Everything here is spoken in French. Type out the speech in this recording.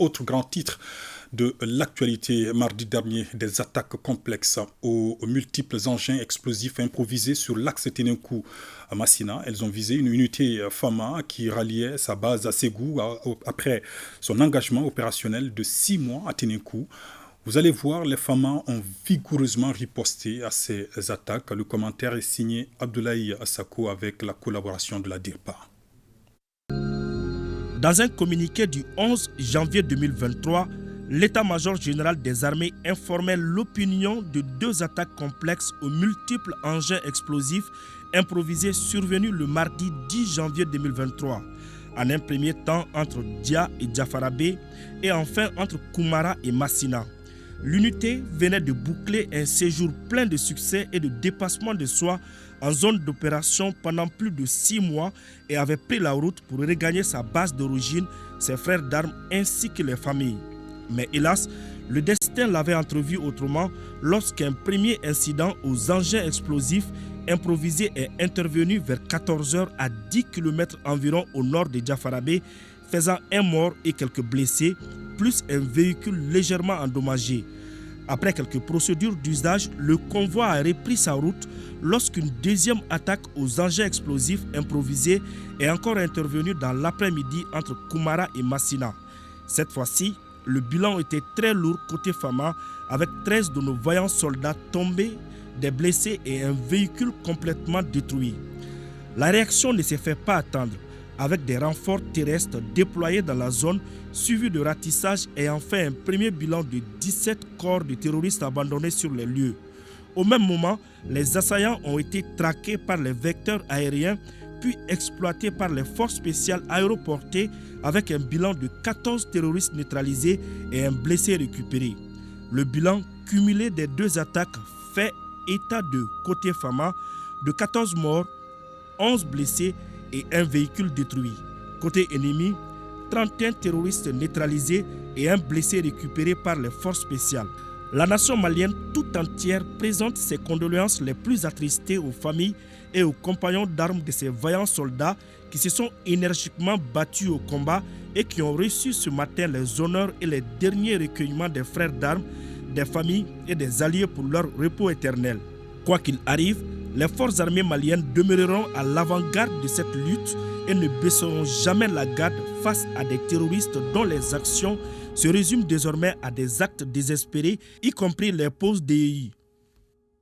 Autre grand titre de l'actualité mardi dernier, des attaques complexes aux multiples engins explosifs improvisés sur l'axe Ténenkou à Massina. Elles ont visé une unité FAMA qui ralliait sa base à Ségou après son engagement opérationnel de 6 mois à Ténenkou. Vous allez voir, les FAMA ont vigoureusement riposté à ces attaques. Le commentaire est signé Abdoulaye Assako avec la collaboration de la DIRPA. Dans un communiqué du 11 janvier 2023, l'état-major général des armées informait l'opinion de 2 attaques complexes aux multiples engins explosifs improvisés survenus le mardi 10 janvier 2023. En un premier temps entre Dia et Diafarabé et enfin entre Koumara et Massina. L'unité venait de boucler un séjour plein de succès et de dépassement de soi en zone d'opération pendant plus de 6 mois et avait pris la route pour regagner sa base d'origine, ses frères d'armes ainsi que les familles. Mais hélas, le destin l'avait entrevu autrement lorsqu'un premier incident aux engins explosifs improvisés est intervenu vers 14h à 10 km environ au nord de Diafarabé, faisant un mort et quelques blessés, plus un véhicule légèrement endommagé. Après quelques procédures d'usage, le convoi a repris sa route lorsqu'une deuxième attaque aux engins explosifs improvisés est encore intervenue dans l'après-midi entre Koumara et Massina. Cette fois-ci, le bilan était très lourd côté FAMA avec 13 de nos vaillants soldats tombés, des blessés et un véhicule complètement détruit. La réaction ne s'est fait pas attendre, avec des renforts terrestres déployés dans la zone, suivis de ratissage et enfin un premier bilan de 17 corps de terroristes abandonnés sur les lieux. Au même moment, les assaillants ont été traqués par les vecteurs aériens, puis exploités par les forces spéciales aéroportées avec un bilan de 14 terroristes neutralisés et un blessé récupéré. Le bilan cumulé des 2 attaques fait état de côté FAMA de 14 morts, 11 blessés et un véhicule détruit. Côté ennemi, 31 terroristes neutralisés et un blessé récupéré par les forces spéciales. La nation malienne tout entière présente ses condoléances les plus attristées aux familles et aux compagnons d'armes de ces vaillants soldats qui se sont énergiquement battus au combat et qui ont reçu ce matin les honneurs et les derniers recueillements des frères d'armes, des familles et des alliés pour leur repos éternel. Quoi qu'il arrive, les forces armées maliennes demeureront à l'avant-garde de cette lutte et ne baisseront jamais la garde face à des terroristes dont les actions se résument désormais à des actes désespérés, y compris les poses DEI.